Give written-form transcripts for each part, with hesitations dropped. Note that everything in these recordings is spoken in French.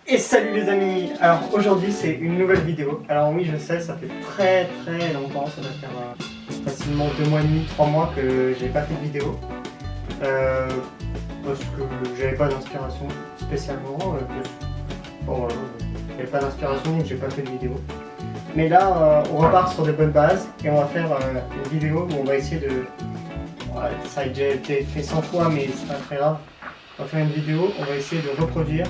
Et salut les amis. Alors aujourd'hui c'est une nouvelle vidéo. Alors oui, je sais, ça fait très longtemps, ça doit faire facilement 2 mois et demi, 3 mois que j'ai pas fait de vidéo. Euh, Parce que j'avais pas d'inspiration spécialement. Bon voilà, j'avais pas d'inspiration donc j'ai pas fait de vidéo. Mais là on repart sur des bonnes bases et on va faire une vidéo où on va essayer de... Ouais, ça a déjà été fait 100 fois mais c'est pas très grave. On va faire une vidéo, on va essayer de reproduire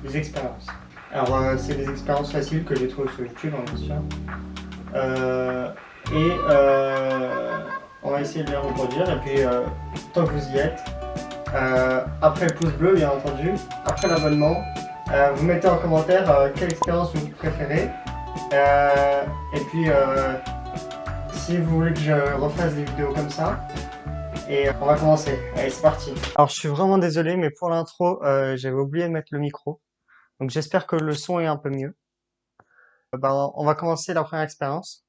des expériences. Alors, c'est des expériences faciles que j'ai trouvées sur YouTube, hein, bien sûr. On va essayer de les reproduire. Et puis, tant que vous y êtes, après le pouce bleu, bien entendu, après l'abonnement, vous mettez en commentaire quelle expérience vous préférez. Et puis, si vous voulez que je refasse des vidéos comme ça, et on va commencer. Allez, c'est parti. Alors, je suis vraiment désolé, mais pour l'intro, j'avais oublié de mettre le micro. Donc, j'espère que le son est un peu mieux. On va commencer la première expérience.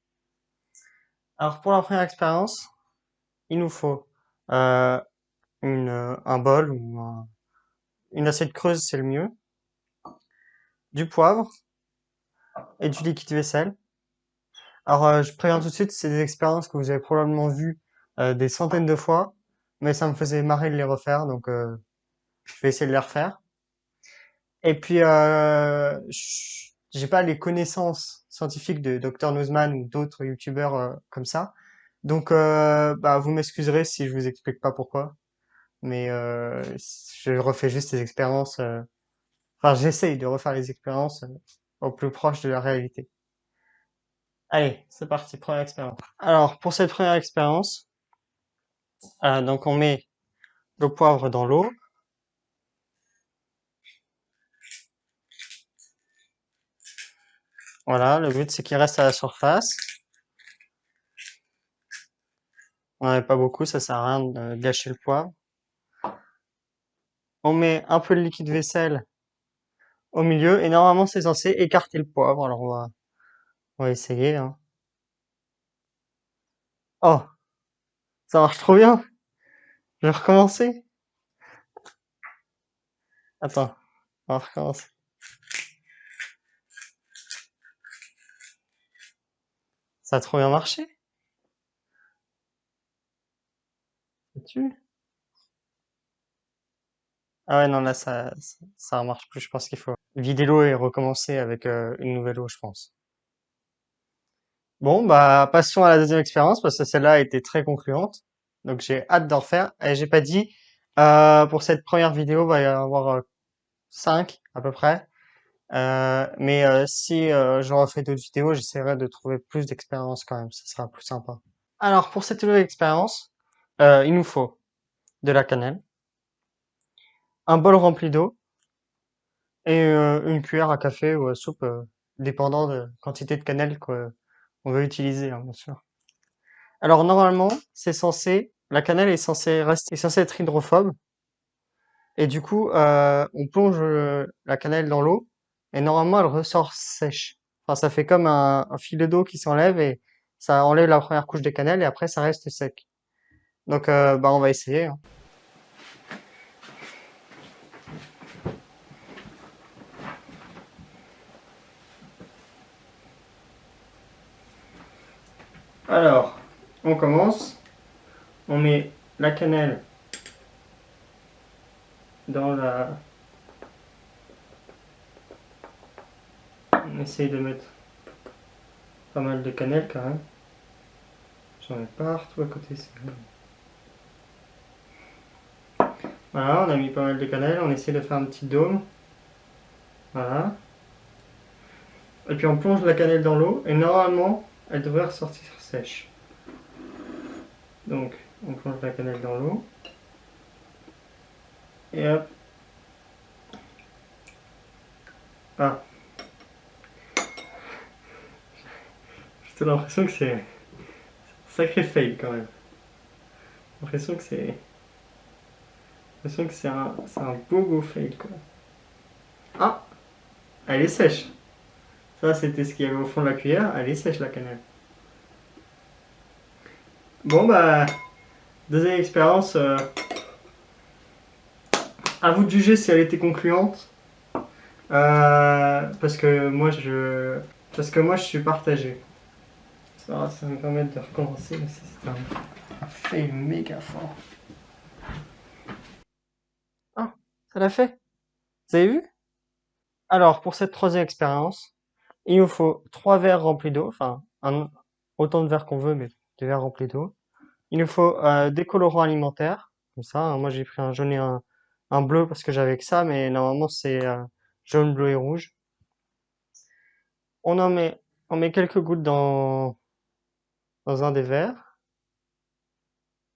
Alors, pour la première expérience, il nous faut euh, un bol ou une assiette creuse, c'est le mieux, du poivre et du liquide vaisselle. Alors, je préviens tout de suite, c'est des expériences que vous avez probablement vues des centaines de fois, mais ça me faisait marrer de les refaire, donc je vais essayer de les refaire. Et puis, j'ai pas les connaissances scientifiques de Dr Newsman ou d'autres youtubeurs comme ça. Donc, vous m'excuserez si je vous explique pas pourquoi. Mais je refais juste les expériences. Enfin, j'essaye de refaire les expériences au plus proche de la réalité. Allez, c'est parti, première expérience. Alors, pour cette première expérience, donc on met le poivre dans l'eau. Voilà, le but c'est qu'il reste à la surface. On n'en a pas beaucoup, ça sert à rien de gâcher le poivre. On met un peu de liquide vaisselle au milieu et normalement c'est censé écarter le poivre. Alors on va essayer, hein. Oh, ça marche trop bien. Je vais recommencer. Attends, on va recommencer. Ça a trop bien marché. Tu? Ah ouais, non, là, ça marche plus. Je pense qu'il faut vider l'eau et recommencer avec une nouvelle eau, je pense. Bon, passons à la deuxième expérience parce que celle-là a été très concluante. Donc, j'ai hâte d'en refaire. Et j'ai pas dit, pour cette première vidéo, il va y en avoir 5 à peu près. Mais si je refais d'autres vidéos, j'essaierai de trouver plus d'expériences quand même. Ça sera plus sympa. Alors, pour cette nouvelle expérience, il nous faut de la cannelle, un bol rempli d'eau et une cuillère à café ou à soupe, dépendant de la quantité de cannelle qu'on veut utiliser, hein, bien sûr. Alors normalement, la cannelle est censée être hydrophobe et du coup, on plonge la cannelle dans l'eau et normalement elle ressort sèche. Enfin, ça fait comme un filet d'eau qui s'enlève et ça enlève la première couche de cannelle et après ça reste sec. Donc, on va essayer, hein. Alors, on commence. On met la cannelle dans la... On essaye de mettre pas mal de cannelle quand même. J'en ai partout à côté. Voilà, on a mis pas mal de cannelle. On essaie de faire un petit dôme. Voilà. Et puis on plonge la cannelle dans l'eau et normalement, elle devrait ressortir sèche. Donc, on plonge la cannelle dans l'eau. Et hop. Ah. J'ai l'impression que c'est un sacré fail quand même. J'ai l'impression que c'est un beau fail quoi. Ah, elle est sèche. Ça c'était ce qu'il y avait au fond de la cuillère. Elle est sèche la cannelle. Bon deuxième expérience. À vous de juger si elle était concluante. Parce que moi je suis partagé. Ça va me permettre de recommencer, mais c'est un fail méga fort. Ah, ça l'a fait. Vous avez vu? Alors, pour cette troisième expérience, il nous faut 3 verres remplis d'eau, enfin, autant de verres qu'on veut, mais des verres remplis d'eau. Il nous faut des colorants alimentaires, comme ça, hein. Moi, j'ai pris un jaune et un bleu parce que j'avais que ça, mais normalement, c'est jaune, bleu et rouge. On en met, on met quelques gouttes dans un des verres,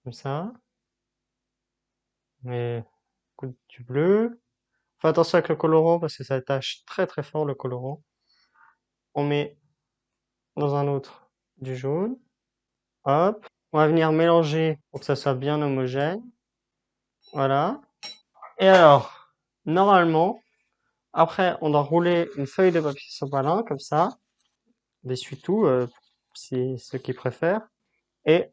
comme ça. On met goutte du bleu. Fais attention avec le colorant parce que ça tâche très très fort le colorant. On met dans un autre du jaune. Hop. On va venir mélanger pour que ça soit bien homogène. Voilà. Et alors, normalement, après, on doit rouler une feuille de papier sopalin comme ça. D'essuie-tout, si ceux qui préfèrent. Et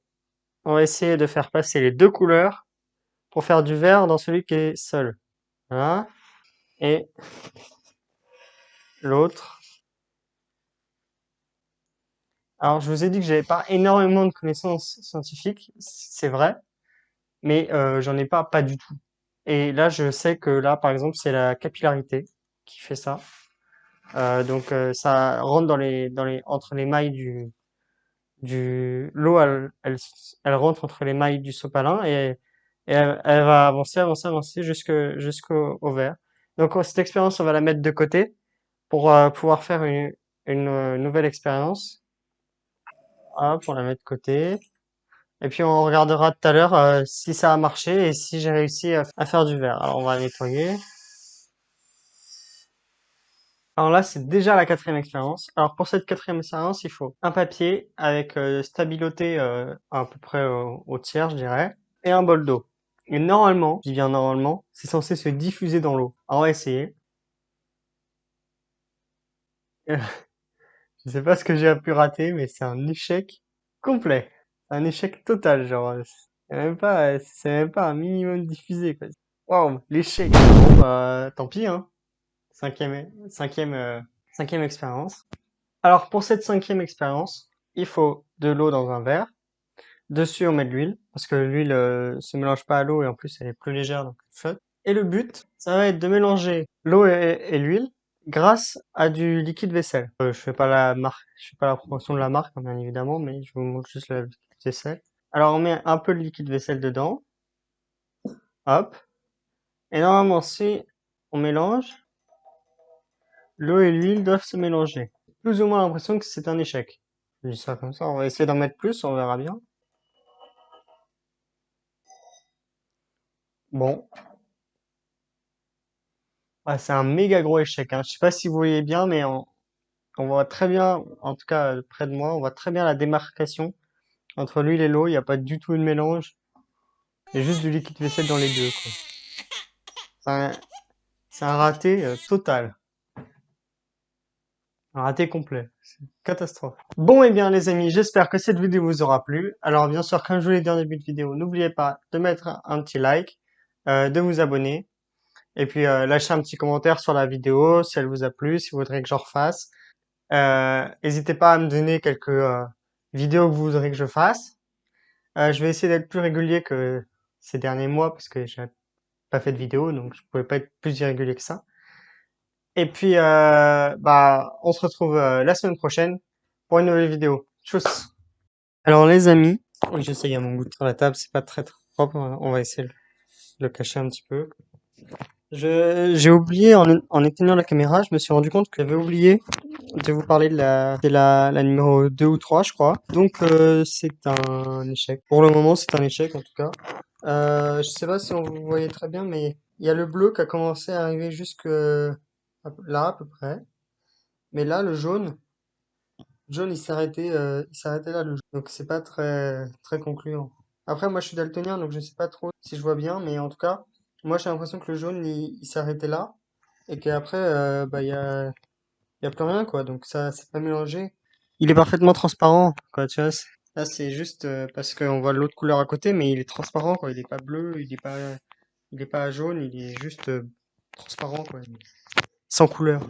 on va essayer de faire passer les deux couleurs pour faire du vert dans celui qui est seul. Voilà. Et l'autre. Alors, je vous ai dit que j'avais pas énormément de connaissances scientifiques, c'est vrai, mais j'en ai pas du tout. Et là, je sais que là, par exemple, c'est la capillarité qui fait ça. Donc, ça rentre entre les mailles l'eau, elle rentre entre les mailles du sopalin et elle va avancer, avancer, avancer jusqu'au au verre. Donc, cette expérience, on va la mettre de côté pour pouvoir faire une nouvelle expérience. Hop, on la met de côté. Et puis on regardera tout à l'heure si ça a marché et si j'ai réussi à faire du verre. Alors on va nettoyer. Alors là, c'est déjà la quatrième expérience. Alors pour cette quatrième expérience, il faut un papier avec stabiloté à peu près au tiers, je dirais, et un bol d'eau. Et normalement, je dis bien normalement, c'est censé se diffuser dans l'eau. Alors on va essayer. Je sais pas ce que j'ai pu rater, mais c'est un échec complet. Un échec total, genre. C'est même pas un minimum diffusé, quoi. Waouh, l'échec. Bon, bah, tant pis, hein. Cinquième, cinquième expérience. Alors, pour cette cinquième expérience, il faut de l'eau dans un verre. Dessus, on met de l'huile, parce que l'huile se mélange pas à l'eau et en plus, elle est plus légère, donc elle flotte. Et le but, ça va être de mélanger l'eau et l'huile grâce à du liquide vaisselle. Je fais pas la marque, je fais pas la promotion de la marque, hein, bien évidemment, mais je vous montre juste le liquide vaisselle. Alors, on met un peu de liquide vaisselle dedans. Hop. Et normalement, si on mélange, l'eau et l'huile doivent se mélanger. Plus ou moins l'impression que c'est un échec. Je dis ça comme ça, on va essayer d'en mettre plus, on verra bien. Bon, ah, c'est un méga gros échec, hein. Je sais pas si vous voyez bien, mais on voit très bien, en tout cas près de moi, on voit très bien la démarcation entre l'huile et l'eau. Il n'y a pas du tout de mélange. Il y a juste du liquide vaisselle dans les deux, quoi. C'est un, c'est un raté total. Un raté complet. C'est une catastrophe. Bon, et bien, les amis, j'espère que cette vidéo vous aura plu. Alors, bien sûr, comme je vous l'ai dit en début de vidéo, n'oubliez pas de mettre un petit like, de vous abonner, et puis lâcher un petit commentaire sur la vidéo si elle vous a plu, si vous voudrez que j'en refasse. N'hésitez pas à me donner quelques vidéos que vous voudrez que je fasse. Je vais essayer d'être plus régulier que ces derniers mois parce que j'ai pas fait de vidéo, donc je pouvais pas être plus irrégulier que ça. Et puis, bah, on se retrouve la semaine prochaine pour une nouvelle vidéo. Tchuss! Alors les amis, oui je sais, il y a mon goût sur la table, c'est pas très très propre, on va essayer de le cacher un petit peu. J'ai oublié, en éteignant la caméra, je me suis rendu compte que j'avais oublié de vous parler la numéro 2 ou 3 je crois. Donc c'est un échec. Pour le moment c'est un échec en tout cas. Je sais pas si on vous voyez très bien, mais il y a le bleu qui a commencé à arriver jusque là à peu près. Mais là le jaune il s'arrêtait là le jaune. Donc c'est pas très très concluant. Après moi je suis daltonien donc je sais pas trop si je vois bien, mais en tout cas moi j'ai l'impression que le jaune il s'arrêtait là et qu'après bah il y a plus rien quoi. Donc ça c'est pas mélangé. Il est parfaitement transparent quoi, tu vois. Là c'est juste parce qu'on voit l'autre couleur à côté, mais il est transparent quoi. Il est pas bleu, il est pas jaune, il est juste transparent quoi. sans couleur.